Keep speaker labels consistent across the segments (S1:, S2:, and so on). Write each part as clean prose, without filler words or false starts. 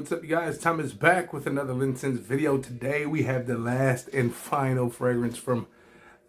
S1: What's up, you guys? Tom is back with another Linscents video. Today we have the last and final fragrance from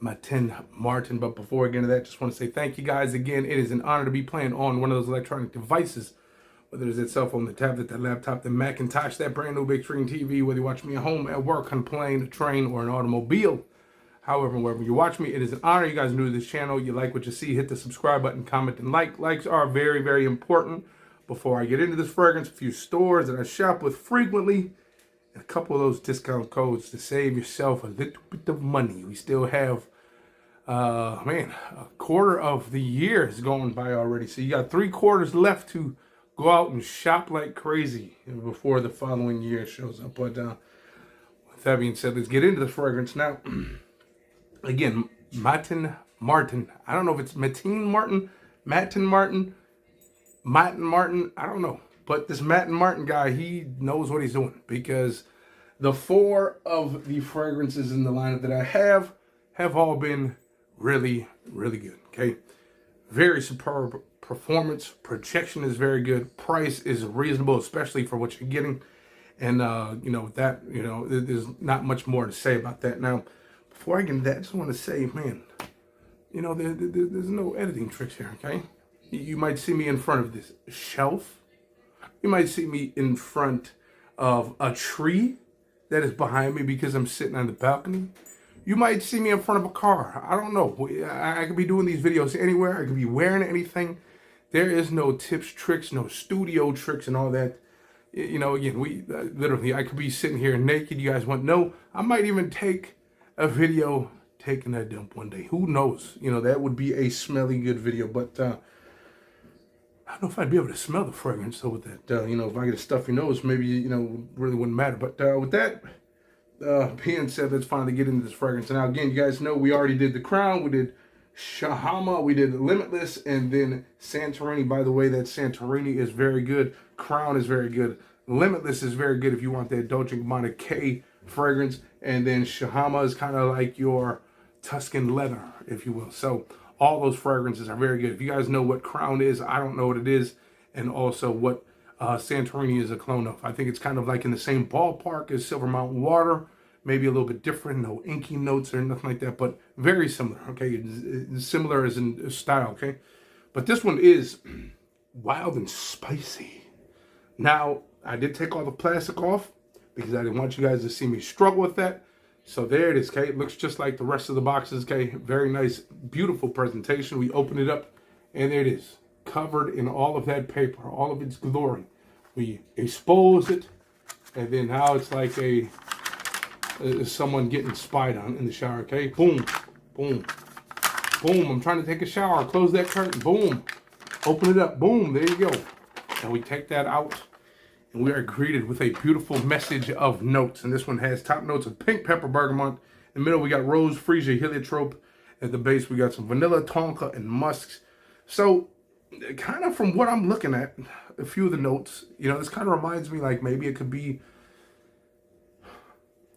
S1: Matin Martin. But before we get into that, just want to say thank you guys again. It is an honor to be playing on one of those electronic devices, whether it's that cell phone, the tablet, that laptop, the Macintosh, that brand new big screen TV, whether you watch me at home, at work, on a plane, a train, or an automobile. However, wherever you watch me, it is an honor. You guys are new to this channel. You like what you see, hit the subscribe button, comment, and like. Likes are very, very important. Before I get into this fragrance, a few stores that I shop with frequently, and a couple of those discount codes to save yourself a little bit of money. We still have, a quarter of the year is going by already. So you got 3 quarters left to go out and shop like crazy before the following year shows up. But with that being said, let's get into the fragrance now. Again, Matin Martin. I don't know if it's Matin Martin, Matin Martin, I don't know. But this Matin Martin guy, he knows what he's doing, because the 4 of the fragrances in the lineup that I have all been really, really good, okay? Very superb performance. Projection is very good. Price is reasonable, especially for what you're getting. And, there's not much more to say about that. Now, before I get into that, I just want to say, man, there's no editing tricks here, okay? You might see me in front of this shelf. You might see me in front of a tree that is behind me because I'm sitting on the balcony. You might see me in front of a car. I don't know. I could be doing these videos anywhere. I could be wearing anything. There is no tips, tricks, no studio tricks and all that. Again, literally, I could be sitting here naked. You guys want to know? I might even take a video taking a dump one day. Who knows? That would be a smelly good video. But I don't know if I'd be able to smell the fragrance. So with that, if I get a stuffy nose, maybe, really wouldn't matter. But with that being said, let's finally get into this fragrance. Now, again, you guys know we already did the Crown. We did Shahama. We did Limitless. And then Santorini. By the way, that Santorini is very good. Crown is very good. Limitless is very good if you want that Dolce & Gabbana K fragrance. And then Shahama is kind of like your Tuscan leather, if you will. So all those fragrances are very good. If you guys know what Crown is, I don't know what it is. And also what Santorini is a clone of. I think it's kind of like in the same ballpark as Silver Mountain Water. Maybe a little bit different. No inky notes or nothing like that. But very similar, okay? It's similar as in style, okay? But this one is Wild and Spicy. Now, I did take all the plastic off because I didn't want you guys to see me struggle with that. So there it is, okay? It looks just like the rest of the boxes, okay? Very nice, beautiful presentation. We open it up, and there it is, covered in all of that paper, all of its glory. We expose it, and then now it's like someone getting spied on in the shower, okay? Boom, boom, boom. I'm trying to take a shower. Close that curtain. Boom. Open it up. Boom. There you go. And we take that out. And we are greeted with a beautiful message of notes. And this one has top notes of pink pepper, bergamot. In the middle, we got rose, freesia, heliotrope. At the base, we got some vanilla, tonka, and musks. So, kind of from what I'm looking at, a few of the notes, this kind of reminds me like maybe it could be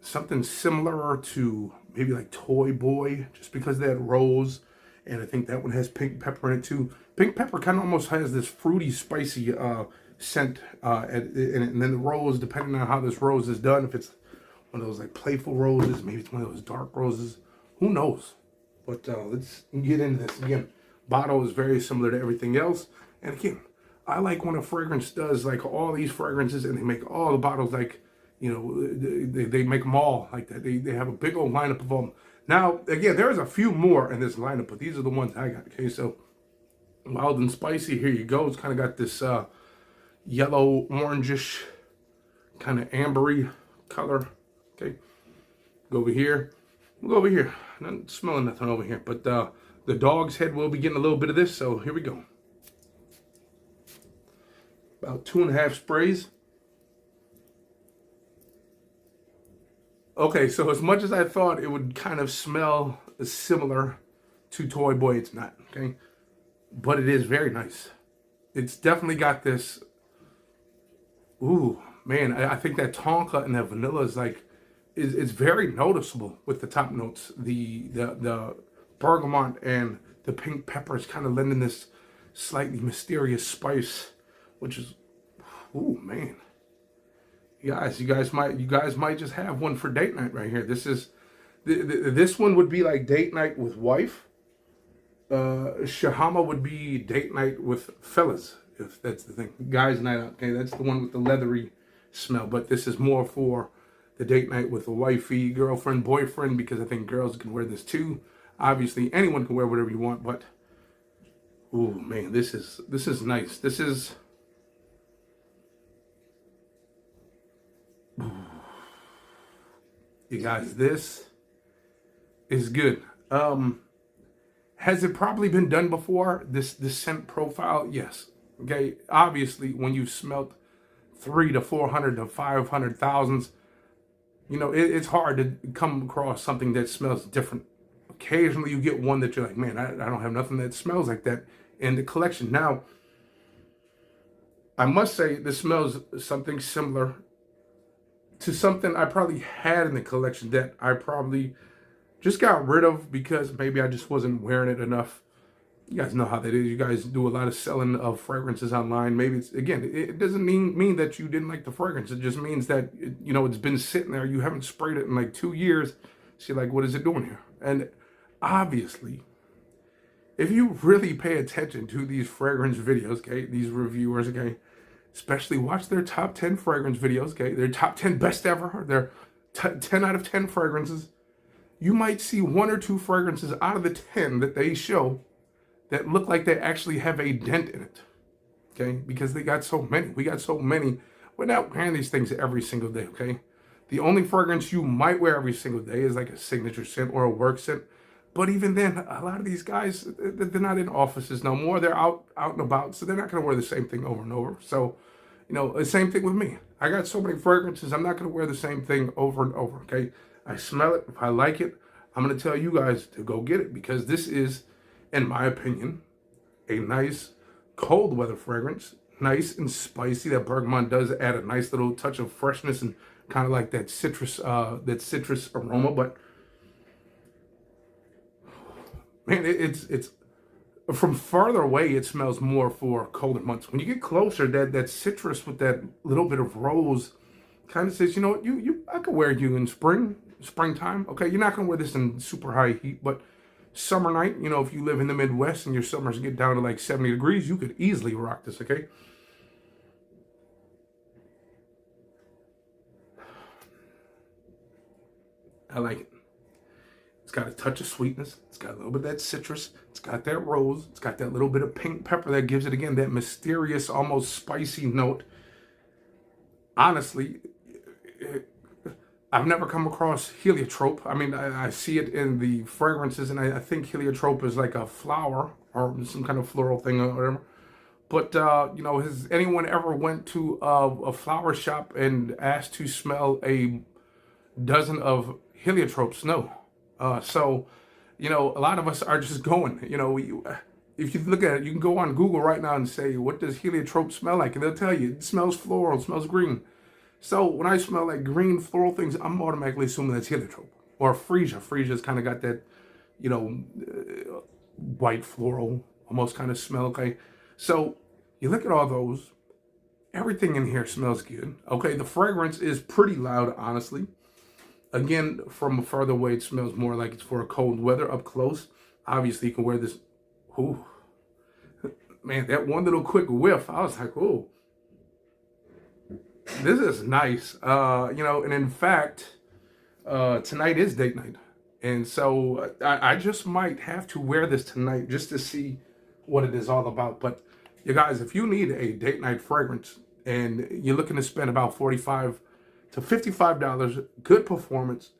S1: something similar to maybe like Toy Boy, just because they had rose. And I think that one has pink pepper in it too. Pink pepper kind of almost has this fruity, spicy scent and then the rose, depending on how this rose is done, if it's one of those like playful roses, maybe it's one of those dark roses, who knows. But let's get into this. Again, bottle is very similar to everything else. And again, I like when a fragrance does like all these fragrances and they make all the bottles like, they make them all like that. They have a big old lineup of them. Now, again, there's a few more in this lineup, but these are the ones I got. Okay, so Wild and Spicy, here you go. It's kind of got this yellow, orangish, kind of ambery color. Okay, go over here. We'll go over here. Not smelling nothing over here, but the dog's head will be getting a little bit of this, so here we go. About 2.5 sprays. Okay, so as much as I thought it would kind of smell similar to Toy Boy, it's not, okay? But it is very nice. It's definitely got this. Ooh, man, I think that tonka and that vanilla is like, it's very noticeable with the top notes. The bergamot and the pink pepper is kind of lending this slightly mysterious spice, which is, ooh, man. You guys might just have one for date night right here. This one would be like date night with wife. Shahama would be date night with fellas, if that's the thing. Guys night out. Okay, that's the one with the leathery smell. But this is more for the date night with a wifey, girlfriend, boyfriend, because I think girls can wear this too. Obviously, anyone can wear whatever you want, but oh man, this is nice. This is you guys, this is good. Has it probably been done before? This scent profile? Yes. Okay. Obviously, when you smelt 300 to 500 thousands, it's hard to come across something that smells different. Occasionally, you get one that you're like, man, I don't have nothing that smells like that in the collection. Now, I must say, this smells something similar to something I probably had in the collection that I probably just got rid of because maybe I just wasn't wearing it enough. You guys know how that is. You guys do a lot of selling of fragrances online. Maybe it doesn't mean that you didn't like the fragrance. It just means that, it's been sitting there. You haven't sprayed it in like 2 years. So you're like, what is it doing here? And obviously, if you really pay attention to these fragrance videos, okay, these reviewers, okay, especially watch their top 10 fragrance videos, okay, their top 10 best ever, their 10 out of 10 fragrances, you might see 1 or 2 fragrances out of the 10 that they show that look like they actually have a dent in it, okay, because they got so many. We got so many. We're not wearing these things every single day, okay? The only fragrance you might wear every single day is like a signature scent or a work scent. But even then, a lot of these guys, they're not in offices no more. They're out and about, so they're not going to wear the same thing over and over. So, the same thing with me. I got so many fragrances, I'm not going to wear the same thing over and over, okay? I smell it. If I like it, I'm going to tell you guys to go get it because this is, in my opinion, a nice cold weather fragrance. Nice and spicy. That bergamot does add a nice little touch of freshness and kind of like that citrus aroma, but man, it's from farther away, it smells more for colder months. When you get closer, that citrus with that little bit of rose kind of says, you know what, I could wear you in springtime. Okay, you're not gonna wear this in super high heat, but summer night, if you live in the Midwest and your summers get down to like 70 degrees, you could easily rock this. Okay. I like it. It's got a touch of sweetness. It's got a little bit of that citrus. It's got that rose. It's got that little bit of pink pepper that gives it, again, that mysterious, almost spicy note. Honestly, I've never come across heliotrope. I mean, I see it in the fragrances, and I think heliotrope is like a flower or some kind of floral thing or whatever. But, has anyone ever went to a flower shop and asked to smell a dozen of heliotropes? No. So, a lot of us are just going, if you look at it, you can go on Google right now and say, what does heliotrope smell like? And they'll tell you, it smells floral, it smells green. So when I smell like green floral things, I'm automatically assuming that's heliotrope or freesia. Freesia's kind of got that, white floral almost kind of smell. Okay. So you look at all those, everything in here smells good. Okay. The fragrance is pretty loud, honestly. Again, from further away, it smells more like it's for a cold weather. Up close, obviously, you can wear this. Ooh, man, that one little quick whiff, I was like, oh, this is nice. And in fact, tonight is date night. And so I just might have to wear this tonight just to see what it is all about. But you guys, if you need a date night fragrance and you're looking to spend about $45 to $55, good performance,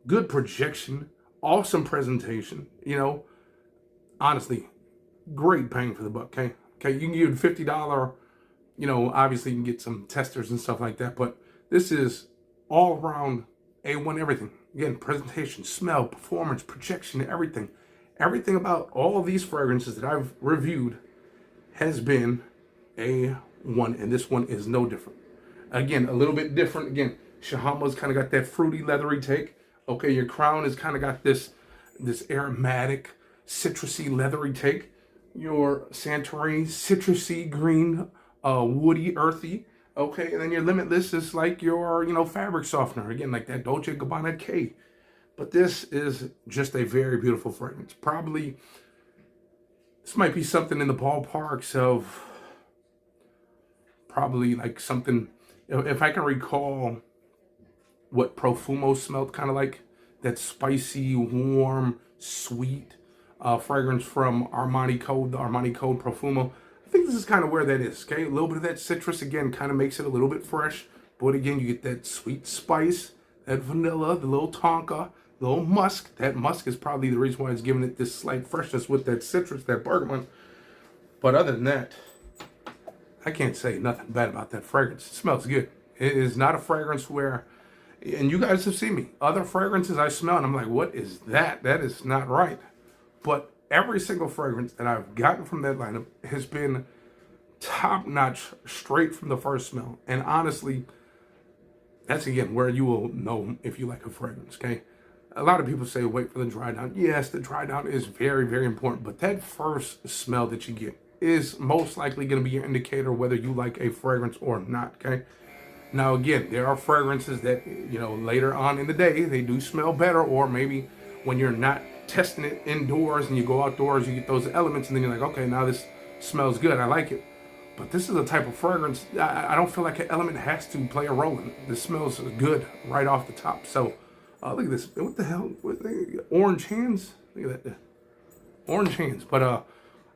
S1: good projection, awesome presentation, honestly, great bang for the buck, okay? Okay, you can give $50, obviously you can get some testers and stuff like that, but this is all around A1 everything. Again, presentation, smell, performance, projection, everything. Everything about all of these fragrances that I've reviewed has been A1, and this one is no different. Again, a little bit different. Again, Shahama's kind of got that fruity, leathery take. Okay, your Crown has kind of got this aromatic, citrusy, leathery take. Your Santorini, citrusy, green, woody, earthy. Okay, and then your Limitless is like your, fabric softener. Again, like that Dolce & Gabbana K. But this is just a very beautiful fragrance. Probably, this might be something in the ballparks of probably like something, if I can recall what Profumo smelled kind of like, that spicy, warm, sweet fragrance from Armani Code, the Armani Code Profumo. I think this is kind of where that is, okay? A little bit of that citrus, again, kind of makes it a little bit fresh. But again, you get that sweet spice, that vanilla, the little tonka, the little musk. That musk is probably the reason why it's giving it this slight freshness with that citrus, that bergamot. But other than that, I can't say nothing bad about that fragrance. It smells good. It is not a fragrance where, and you guys have seen me, other fragrances I smell and I'm like, what is that? That is not right. But every single fragrance that I've gotten from that lineup has been top notch, straight from the first smell. And honestly, that's again where you will know if you like a fragrance, okay? A lot of people say wait for the dry down. Yes, the dry down is very, very important, but that first smell that you get is most likely going to be your indicator whether you like a fragrance or not, okay? Now, again, there are fragrances that, later on in the day, they do smell better, or maybe when you're not testing it indoors and you go outdoors, you get those elements, and then you're like, okay, now this smells good, I like it. But this is a type of fragrance, I don't feel like an element has to play a role in it. This smells good right off the top. So, look at this. What the hell? Orange hands? Look at that. Orange hands. But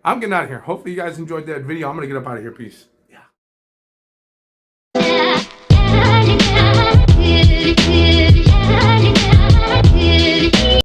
S1: I'm getting out of here. Hopefully you guys enjoyed that video. I'm going to get up out of here. Peace.